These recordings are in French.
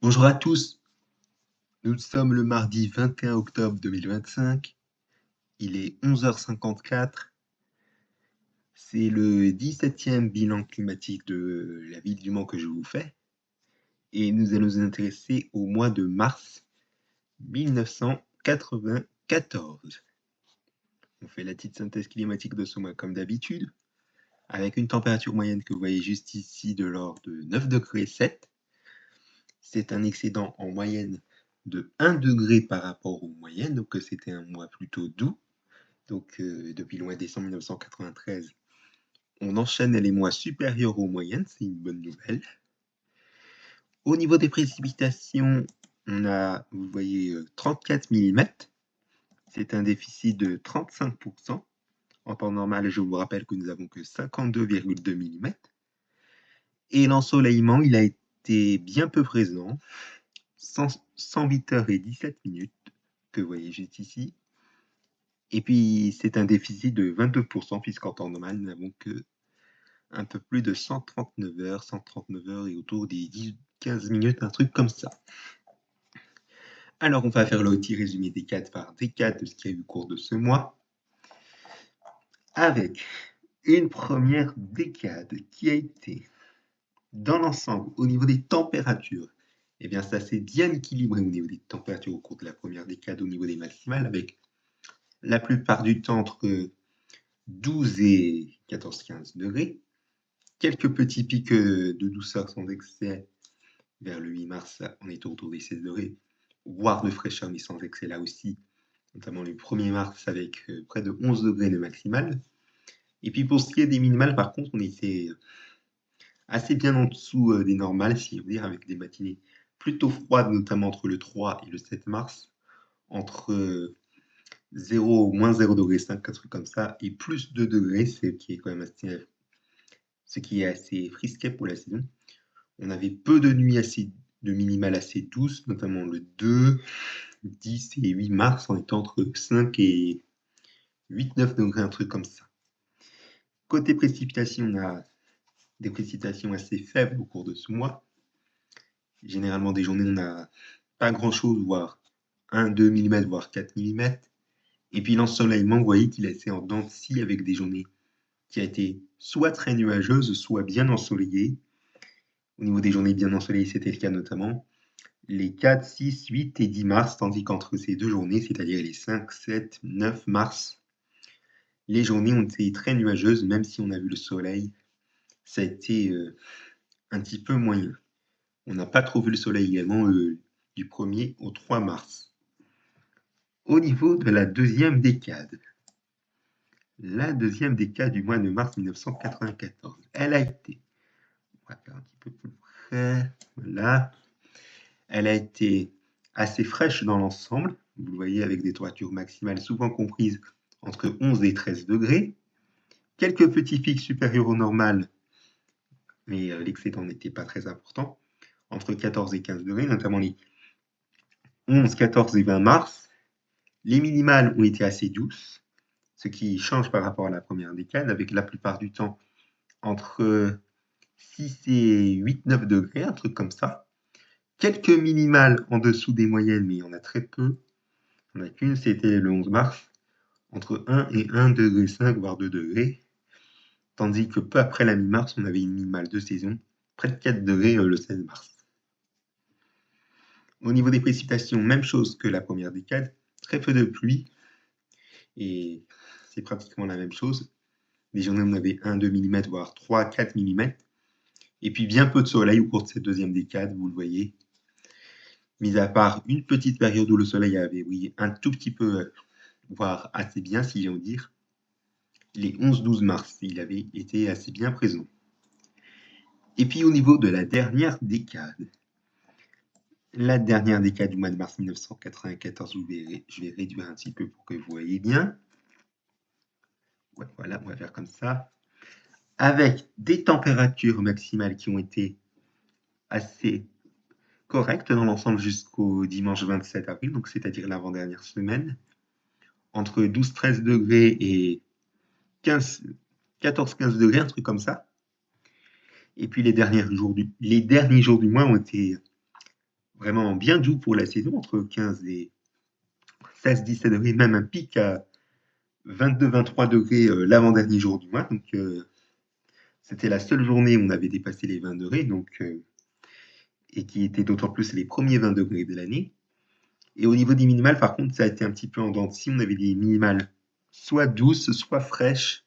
Bonjour à tous, nous sommes le mardi 21 octobre 2025, il est 11h54, c'est le 17e bilan climatique de la ville du Mans que je vous fais, et nous allons nous intéresser au mois de mars 1994. On fait la petite synthèse climatique de ce mois comme d'habitude, avec une température moyenne que vous voyez juste ici de l'ordre de 9,7 degrés. C'est un excédent en moyenne de 1 degré par rapport aux moyennes, donc c'était un mois plutôt doux. Donc depuis le mois de décembre 1993, on enchaîne les mois supérieurs aux moyennes, c'est une bonne nouvelle. Au niveau des précipitations, on a, vous voyez, 34 mm, c'est un déficit de 35%. En temps normal, je vous rappelle que nous n'avons que 52,2 mm. Et l'ensoleillement, il a été bien peu présent, 108 heures et 17 minutes, que vous voyez juste ici. Et puis, c'est un déficit de 22%, puisqu'en temps normal, nous n'avons que un peu plus de 139 heures et autour des 10-15 minutes, un truc comme ça. Alors, on va faire le petit résumé décade par décade de ce qu'il y a eu au cours de ce mois, avec une première décade qui a été, dans l'ensemble, au niveau des températures, eh bien, ça s'est bien équilibré au niveau des températures au cours de la première décade, au niveau des maximales, avec la plupart du temps entre 12 et 14-15 degrés. Quelques petits pics de douceur sans excès vers le 8 mars, on est autour des 16 degrés, voire de fraîcheur, mais sans excès là aussi, notamment le 1er mars avec près de 11 degrés de maximal. Et puis pour ce qui est des minimales, par contre, on était assez bien en dessous des normales, si je veux dire, avec des matinées plutôt froides, notamment entre le 3 et le 7 mars, entre 0 ou moins 0,5 degré, un truc comme ça, et plus 2 degrés, ce qui est quand même assez frisquet pour la saison. On avait peu de nuits de minimales assez douces, notamment le 2, 10 et 8 mars, on était entre 5 et 8-9 degrés, un truc comme ça. Côté précipitations, on a des précipitations assez faibles au cours de ce mois. Généralement, des journées, on n'a pas grand-chose, voire 1-2 mm, voire 4 mm. Et puis l'ensoleillement, vous voyez qu'il est assez en dents de scie avec des journées qui a été soit très nuageuses, soit bien ensoleillées. Au niveau des journées bien ensoleillées, c'était le cas notamment les 4, 6, 8 et 10 mars, tandis qu'entre ces deux journées, c'est-à-dire les 5, 7, 9 mars, les journées ont été très nuageuses, même si on a vu le soleil, ça a été un petit peu moyen. On n'a pas trop vu le soleil également du 1er au 3 mars. Au niveau de la deuxième décade du mois de mars 1994, elle a été, on va faire un petit peu plus près, voilà, elle a été assez fraîche dans l'ensemble, vous le voyez avec des températures maximales souvent comprises entre 11 et 13 degrés, quelques petits pics supérieurs au normal, mais l'excédent n'était pas très important, entre 14 et 15 degrés, notamment les 11, 14 et 20 mars. Les minimales ont été assez douces, ce qui change par rapport à la première décade, avec la plupart du temps entre 6 et 8-9 degrés, un truc comme ça. Quelques minimales en dessous des moyennes, mais il y en a très peu. Il n'y en a qu'une, c'était le 11 mars, entre 1 et 1,5 degré, voire 2 degrés. Tandis que peu après la mi-mars, on avait une minimale de saison, près de 4 degrés le 16 mars. Au niveau des précipitations, même chose que la première décade, très peu de pluie, et c'est pratiquement la même chose. Des journées où on avait 1-2 mm, voire 3-4 mm, et puis bien peu de soleil au cours de cette deuxième décade, vous le voyez. Mis à part une petite période où le soleil avait, oui, un tout petit peu, voire assez bien, si j'ose dire, les 11-12 mars, il avait été assez bien présent. Et puis au niveau de la dernière décade du mois de mars 1994, je vais réduire un petit peu pour que vous voyez bien. Ouais, voilà, on va faire comme ça. Avec des températures maximales qui ont été assez correctes dans l'ensemble jusqu'au dimanche 27 avril, donc c'est-à-dire l'avant-dernière semaine, entre 12-13 degrés et 14-15 degrés, un truc comme ça. Et puis les derniers jours du mois ont été vraiment bien doux pour la saison, entre 15 et 16-17 degrés, même un pic à 22-23 degrés l'avant-dernier jour du mois. Donc, c'était la seule journée où on avait dépassé les 20 degrés, donc, et qui était d'autant plus les premiers 20 degrés de l'année. Et au niveau des minimales, par contre, ça a été un petit peu en dents de scie. On avait des minimales soit douces, soit fraîches,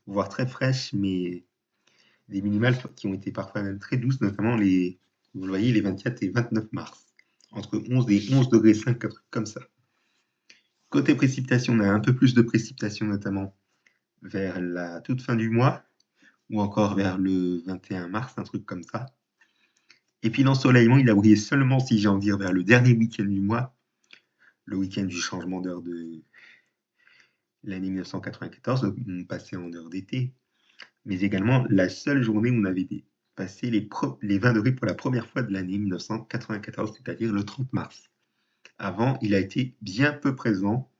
voire très fraîches, mais des minimales qui ont été parfois même très douces, notamment vous le voyez, les 24 et 29 mars, entre 11 et 11 degrés 5, comme ça. Côté précipitation, on a un peu plus de précipitation, notamment vers la toute fin du mois, ou encore vers le 21 mars, un truc comme ça. Et puis l'ensoleillement, il a brillé seulement, si j'ai envie de dire, vers le dernier week-end du mois, le week-end du changement d'heure de l'année 1994, on passait en heure d'été, mais également la seule journée où on avait passé les 20 degrés pour la première fois de l'année 1994, c'est-à-dire le 30 mars. Avant, il a été bien peu présent,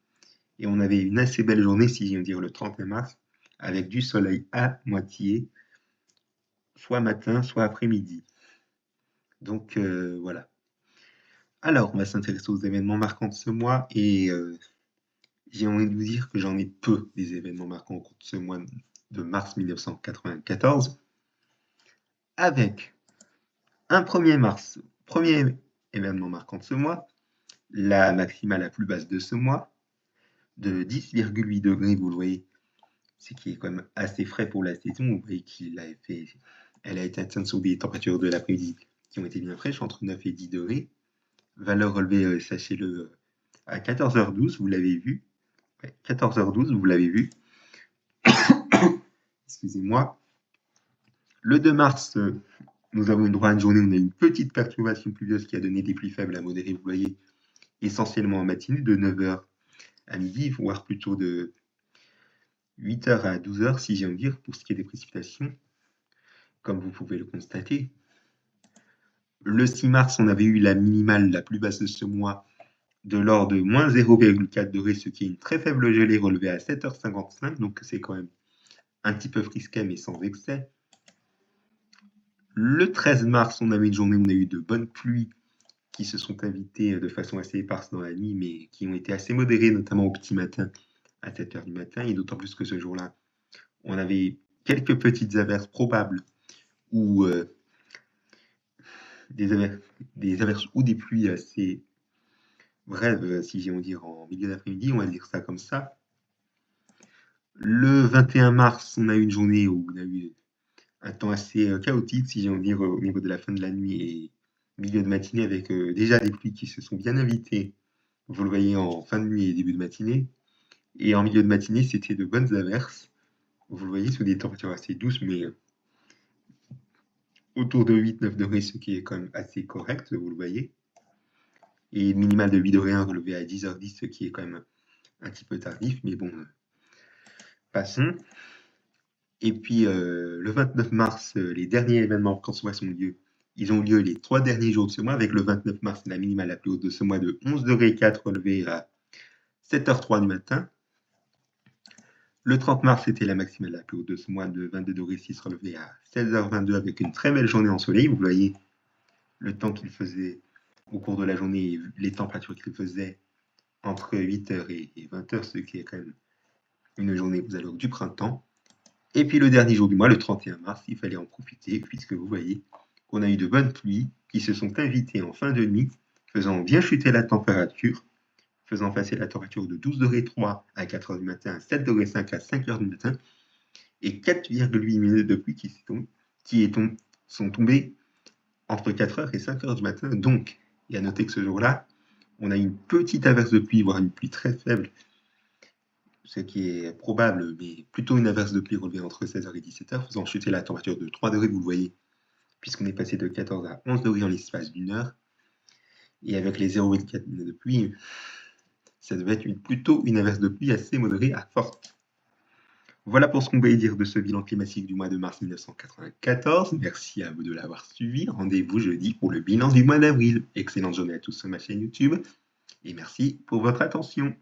et on avait une assez belle journée, si j'ai envie de dire, le 31 mars, avec du soleil à moitié, soit matin, soit après-midi. Donc voilà. Alors, on va s'intéresser aux événements marquants de ce mois, et j'ai envie de vous dire que j'en ai peu des événements marquants au cours de ce mois de mars 1994, avec un 1er mars, premier événement marquant de ce mois, la maximale la plus basse de ce mois, de 10,8 degrés, vous le voyez, ce qui est quand même assez frais pour la saison. Vous voyez elle a été atteinte sur des températures de l'après-midi qui ont été bien fraîches, entre 9 et 10 degrés. Valeur relevée, sachez-le, à 14h12, vous l'avez vu. Ouais, 14h12, vous l'avez vu. Excusez-moi. Le 2 mars, nous avons eu droit à une journée où on a eu une petite perturbation pluvieuse qui a donné des pluies faibles à modérées, vous voyez, essentiellement en matinée, de 9h à midi, voire plutôt de 8h à 12h, si j'ai envie de dire, pour ce qui est des précipitations, comme vous pouvez le constater. Le 6 mars, on avait eu la minimale la plus basse de ce mois, de l'ordre de moins 0,4 degrés, ce qui est une très faible gelée relevée à 7h55, donc c'est quand même un petit peu frisquet, mais sans excès. Le 13 mars, on avait une journée où on a eu de bonnes pluies qui se sont invitées de façon assez éparse dans la nuit, mais qui ont été assez modérées, notamment au petit matin, à 7h du matin, et d'autant plus que ce jour-là, on avait quelques petites averses probables, ou des averses ou des pluies assez brèves, si j'ai envie de dire, en milieu d'après-midi, on va dire ça comme ça. Le 21 mars, on a eu une journée où on a eu un temps assez chaotique, si j'ai envie de dire, au niveau de la fin de la nuit et milieu de matinée, avec déjà des pluies qui se sont bien invitées, vous le voyez, en fin de nuit et début de matinée. Et en milieu de matinée, c'était de bonnes averses. Vous le voyez, sous des températures assez douces, mais autour de 8-9 degrés, ce qui est quand même assez correct, vous le voyez. Et minimal de 8 degrés relevé à 10h10, ce qui est quand même un petit peu tardif, mais bon, passons. Et puis le 29 mars, les derniers événements consommation ont lieu. Ils ont lieu les 3 derniers jours de ce mois, avec le 29 mars, la minimale la plus haute de ce mois de 11,4 degrés relevée à 7h03 du matin. Le 30 mars, c'était la maximale la plus haute de ce mois de 22,6 degrés relevée à 16h22 avec une très belle journée ensoleillée. Vous voyez le temps qu'il faisait au cours de la journée et les températures qu'il faisait entre 8h et 20h, ce qui est quand même une journée aux allures du printemps. Et puis le dernier jour du mois, le 31 mars, il fallait en profiter, puisque vous voyez qu'on a eu de bonnes pluies qui se sont invitées en fin de nuit, faisant bien chuter la température, faisant passer la température de 12,3 degrés à 4h du matin, à 7,5 degrés à 5h du matin, et 4,8 minutes de pluie sont tombées entre 4h et 5h du matin. Donc, il y a noté que ce jour-là, on a eu une petite averse de pluie, voire une pluie très faible, ce qui est probable, mais plutôt une averse de pluie relevée entre 16h et 17h, faisant chuter la température de 3 degrés, vous le voyez, puisqu'on est passé de 14 à 11 degrés en l'espace d'une heure. Et avec les 0,4 minutes de pluie, ça devait être plutôt une averse de pluie assez modérée à forte. Voilà pour ce qu'on pouvait dire de ce bilan climatique du mois de mars 1994. Merci à vous de l'avoir suivi. Rendez-vous jeudi pour le bilan du mois d'avril. Excellente journée à tous sur ma chaîne YouTube. Et merci pour votre attention.